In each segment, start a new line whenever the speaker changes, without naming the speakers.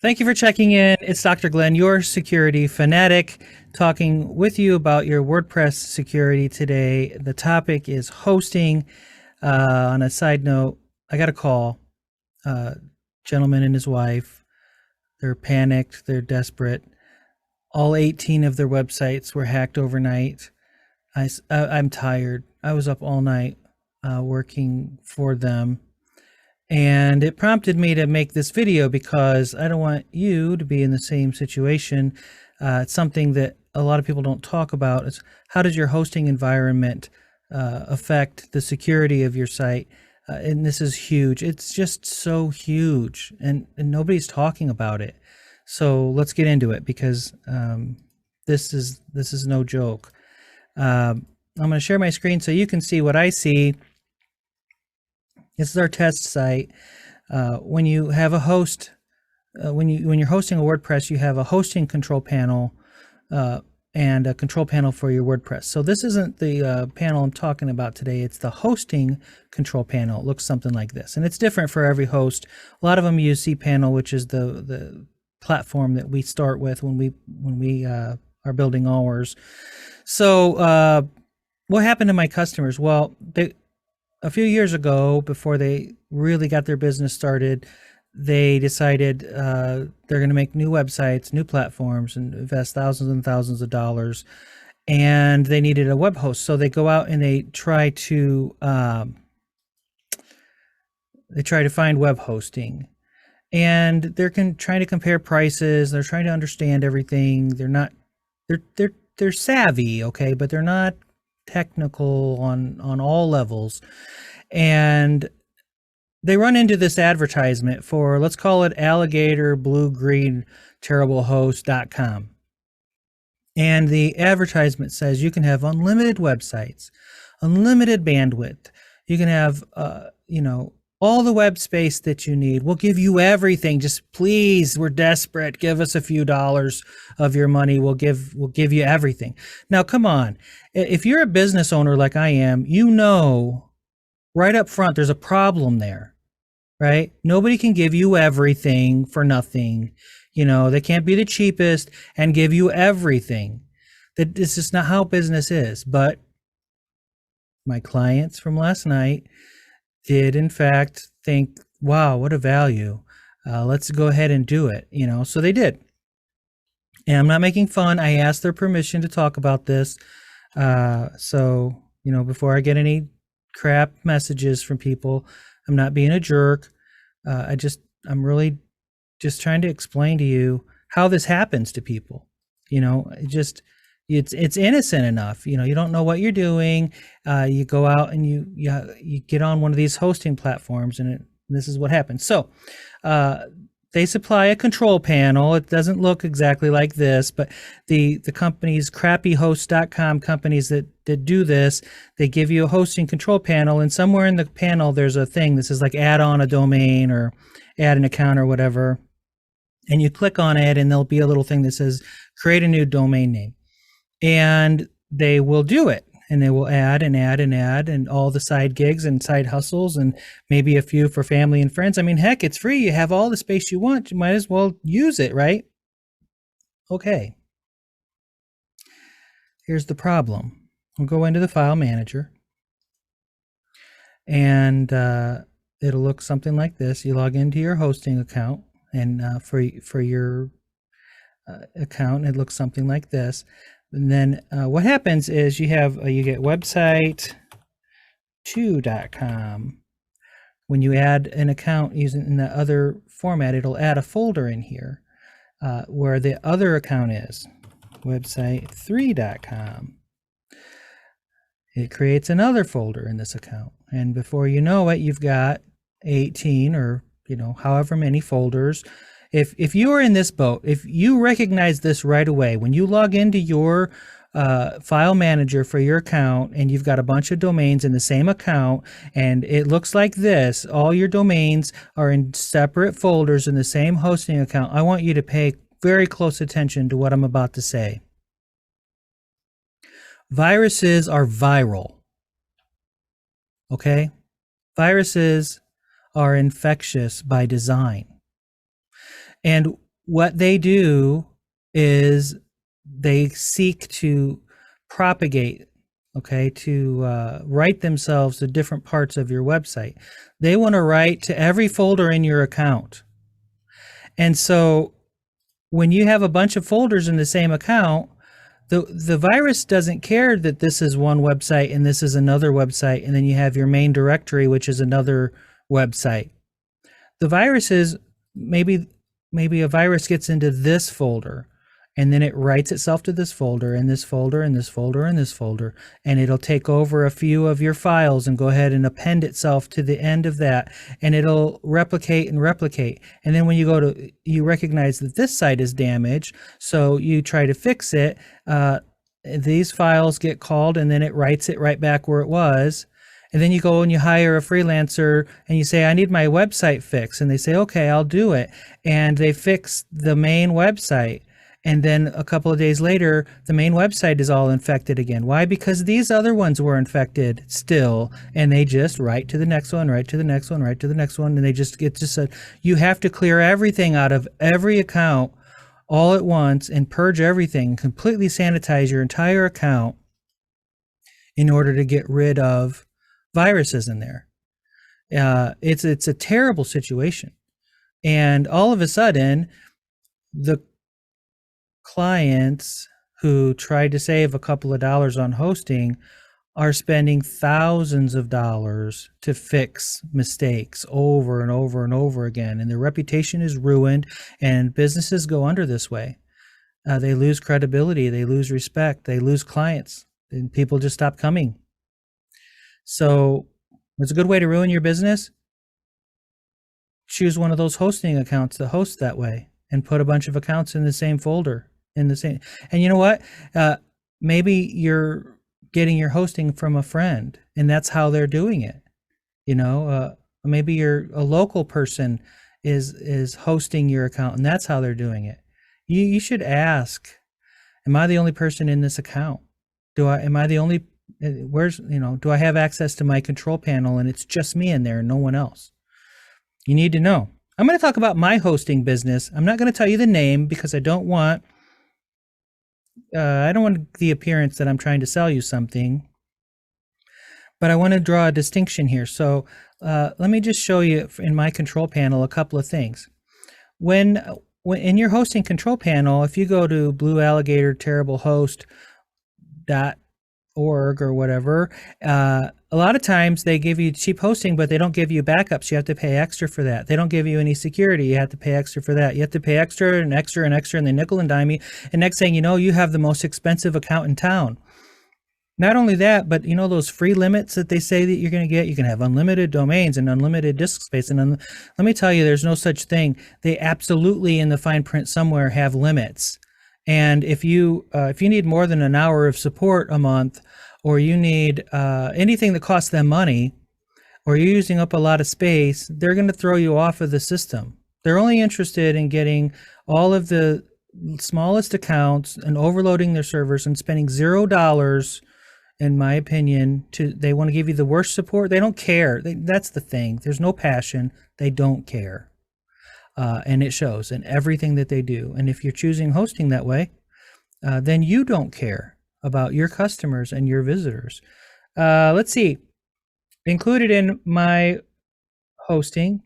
Thank you for checking in. It's Dr. Glenn, your security fanatic, talking with you about your WordPress security today. The topic is hosting. On a side note, I got a call. Gentleman and his wife, they're panicked, they're desperate. All 18 of their websites were hacked overnight. I'm tired. I was up all night working for them. And it prompted me to make this video because I don't want you to be in the same situation. It's something that a lot of people don't talk about. Is how does your hosting environment affect the security of your site? And this is huge. It's just so huge, and nobody's talking about it. So let's get into it because this is no joke. I'm going to share my screen so you can see what I see. This is our test site. When you have a host, when you're hosting a WordPress, you have a hosting control panel and a control panel for your WordPress. So this isn't the panel I'm talking about today. It's the hosting control panel. It looks something like this, and it's different for every host. A lot of them use cPanel, which is the platform that we start with when we are building ours. So what happened to my customers? Well, a few years ago, before they really got their business started, they decided they're going to make new websites, new platforms, and invest thousands and thousands of dollars. And they needed a web host, so they go out and they try to find web hosting, and they're trying to compare prices. They're trying to understand everything. They're savvy, okay, but they're not technical on all levels. And they run into this advertisement for, let's call it alligator blue green terrible host.com. And the advertisement says you can have unlimited websites, unlimited bandwidth. You can have all the web space that you need. We'll give you everything. Just please, we're desperate. Give us a few dollars of your money. We'll give you everything. Now, come on. If you're a business owner like I am, you know right up front there's a problem there, right? Nobody can give you everything for nothing. They can't be the cheapest and give you everything. This is just not how business is. But my clients from last night did in fact think, wow, what a value. Let's go ahead and do it. So they did. And I'm not making fun. I asked their permission to talk about this. So, before I get any crap messages from people, I'm not being a jerk. I'm really just trying to explain to you how this happens to people. It's innocent enough. You don't know what you're doing. You go out and you get on one of these hosting platforms, and this is what happens. So they supply a control panel. It doesn't look exactly like this, but the companies, crappyhost.com companies that do this, they give you a hosting control panel, and somewhere in the panel there's a thing that says like add on a domain or add an account or whatever. And you click on it, and there'll be a little thing that says create a new domain name. And they will do it, and they will add and add and add, and all the side gigs and side hustles, and maybe a few for family and friends. I mean, heck, it's free. You have all the space you want. You might as well use it, right? Okay. Here's the problem. We'll go into the file manager, and it'll look something like this. You log into your hosting account, and for your account, it looks something like this. And then what happens is you get website2.com. When you add an account using the other format, it'll add a folder in here where the other account is, website3.com. It creates another folder in this account, and before you know it, you've got 18 or however many folders. If you are in this boat, if you recognize this right away, when you log into your file manager for your account and you've got a bunch of domains in the same account and it looks like this, all your domains are in separate folders in the same hosting account, I want you to pay very close attention to what I'm about to say. Viruses are viral. Okay? Viruses are infectious by design. And what they do is they seek to propagate, okay, to write themselves to different parts of your website. They want to write to every folder in your account. And so when you have a bunch of folders in the same account, the virus doesn't care that this is one website and this is another website, and then you have your main directory, which is another website. The virus is maybe a virus gets into this folder, and then it writes itself to this folder and this folder and this folder and this folder, and it'll take over a few of your files and go ahead and append itself to the end of that, and it'll replicate and replicate. And then when you recognize that this site is damaged, so you try to fix it, these files get called, and then it writes it right back where it was. And then you go and you hire a freelancer and you say, I need my website fixed. And they say, okay, I'll do it. And they fix the main website. And then a couple of days later, the main website is all infected again. Why? Because these other ones were infected still. And they just write to the next one, write to the next one, write to the next one. And they just get to say, you have to clear everything out of every account all at once and purge everything, completely sanitize your entire account in order to get rid of viruses in there. It's a terrible situation. And all of a sudden, the clients who tried to save a couple of dollars on hosting are spending thousands of dollars to fix mistakes over and over and over again. And their reputation is ruined, and businesses go under this way. They lose credibility, they lose respect, they lose clients, and people just stop coming. So what's a good way to ruin your business? Choose one of those hosting accounts that host that way and put a bunch of accounts in the same folder in the same. And you know what? Maybe you're getting your hosting from a friend and that's how they're doing it. Maybe you're a local person is hosting your account and that's how they're doing it. You should ask, am I the only person in this account? Do I have access to my control panel and it's just me in there and no one else? You need to know. I'm going to talk about my hosting business. I'm not going to tell you the name because I don't want the appearance that I'm trying to sell you something, but I want to draw a distinction here. So let me just show you in my control panel a couple of things. When in your hosting control panel, if you go to bluealligatorterriblehost.org or whatever, a lot of times they give you cheap hosting, but they don't give you backups. You have to pay extra for that. They don't give you any security. You have to pay extra for that. You have to pay extra and extra and extra, and they nickel and dime you. And next thing you know, you have the most expensive account in town. Not only that, but those free limits that they say that you're going to get, you can have unlimited domains and unlimited disk space. And let me tell you, there's no such thing. They absolutely, in the fine print somewhere, have limits. And if you need more than an hour of support a month, or you need anything that costs them money, or you're using up a lot of space, they're going to throw you off of the system. They're only interested in getting all of the smallest accounts and overloading their servers and spending $0, in my opinion. They want to give you the worst support. They don't care. That's the thing. There's no passion. They don't care. And it shows in everything that they do. And if you're choosing hosting that way, then you don't care about your customers and your visitors. Let's see. Included in my hosting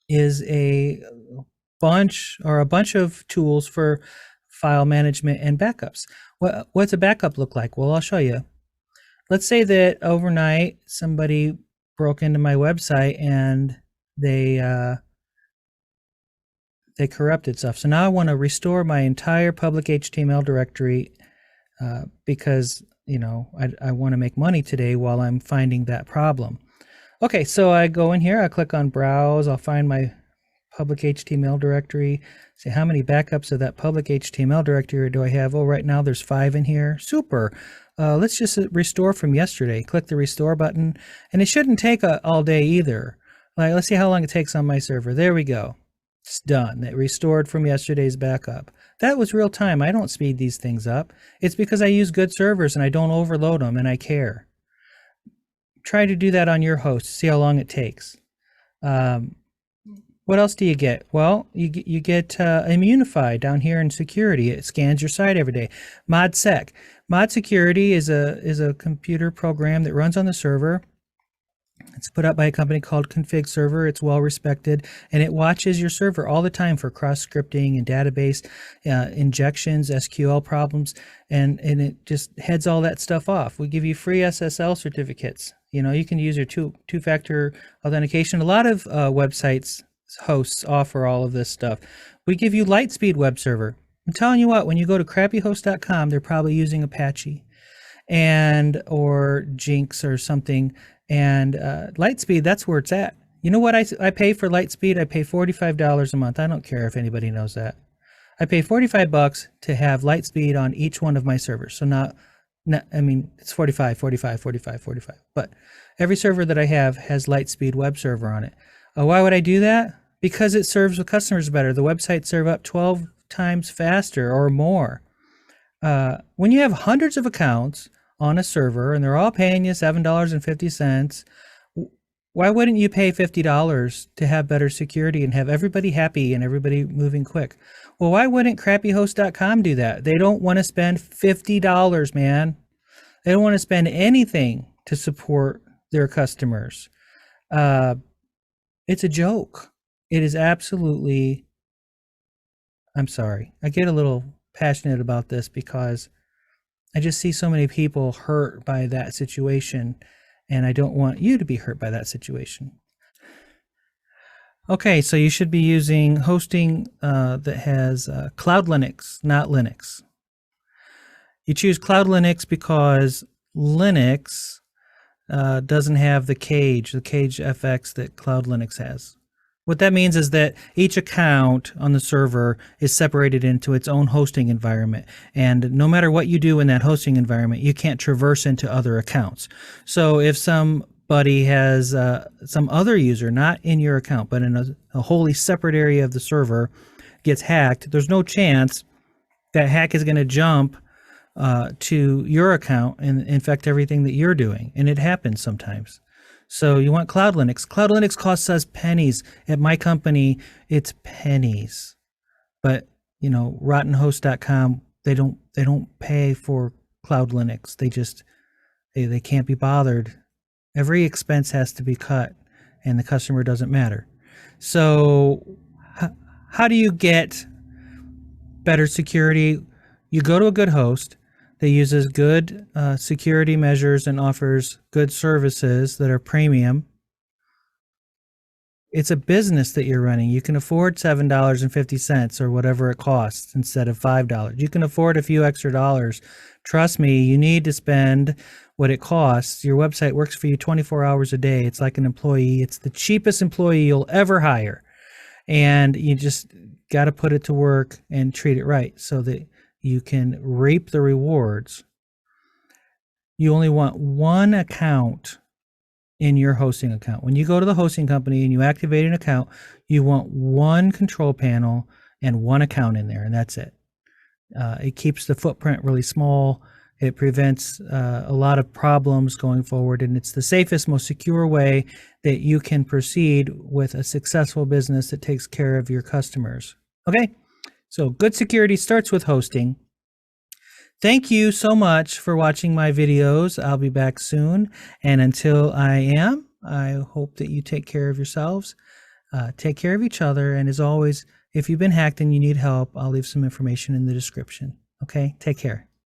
is a bunch of tools for file management and backups. What's a backup look like? Well, I'll show you. Let's say that overnight somebody broke into my website and they corrupted stuff. So now I want to restore my entire public HTML directory because I want to make money today while I'm finding that problem. Okay, so I go in here, I click on browse, I'll find my public HTML directory, say how many backups of that public HTML directory do I have? Oh, right now there's 5 in here. Super. Let's just restore from yesterday. Click the restore button, and it shouldn't take all day either. Let's see how long it takes on my server. There we go. It's done. It restored from yesterday's backup. That was real time. I don't speed these things up. It's because I use good servers and I don't overload them and I care. Try to do that on your host. See how long it takes. What else do you get? Well, you get Immunify down here in security. It scans your site every day. ModSec. Mod Security is a computer program that runs on the server. It's put up by a company called Config Server. It's well respected, and it watches your server all the time for cross scripting and database injections, SQL problems, and it just heads all that stuff off. We give you free SSL certificates. You know, you can use your two-factor authentication. A lot of websites hosts offer all of this stuff. We give you Lightspeed web server. I'm telling you what, when you go to crappyhost.com, they're probably using Apache or Jinx or something. And Lightspeed, that's where it's at. You know what I pay for Lightspeed? I pay $45 a month. I don't care if anybody knows that. I pay $45 to have Lightspeed on each one of my servers. So I mean, it's 45, 45, 45, 45. But every server that I have has Lightspeed web server on it. Why would I do that? Because it serves the customers better. The websites serve up 12 times faster or more. When you have hundreds of accounts on a server and they're all paying you $7.50, why wouldn't you pay $50 to have better security and have everybody happy and everybody moving quick? Well, why wouldn't crappyhost.com do that? They don't want to spend $50, man. They don't want to spend anything to support their customers. It's a joke. It is absolutely, I'm sorry. I get a little passionate about this because I just see so many people hurt by that situation, and I don't want you to be hurt by that situation. Okay, so you should be using hosting that has Cloud Linux, not Linux. You choose Cloud Linux because Linux doesn't have the cage FX that Cloud Linux has. What that means is that each account on the server is separated into its own hosting environment. And no matter what you do in that hosting environment, you can't traverse into other accounts. So if somebody has some other user, not in your account, but in a wholly separate area of the server, gets hacked, there's no chance that hack is going to jump to your account and infect everything that you're doing. And it happens sometimes. So you want Cloud Linux. Cloud Linux costs us pennies. At my company, it's pennies. But, you know, rottenhost.com, they don't pay for Cloud Linux. They can't be bothered. Every expense has to be cut, and the customer doesn't matter. So how do you get better security? You go to a good host that uses good security measures and offers good services that are premium. It's a business that you're running. You can afford $7.50 or whatever it costs instead of $5. You can afford a few extra dollars. Trust me, you need to spend what it costs. Your website works for you 24 hours a day. It's like an employee. It's the cheapest employee you'll ever hire. And you just got to put it to work and treat it right so that you can reap the rewards. You only want one account in your hosting account. When you go to the hosting company and you activate an account, you want one control panel and one account in there, and that's it. It keeps the footprint really small. It prevents a lot of problems going forward, and it's the safest, most secure way that you can proceed with a successful business that takes care of your customers. Okay? So good security starts with hosting. Thank you so much for watching my videos. I'll be back soon. And until I hope that you take care of yourselves, take care of each other. And as always, if you've been hacked and you need help, I'll leave some information in the description. Okay, take care.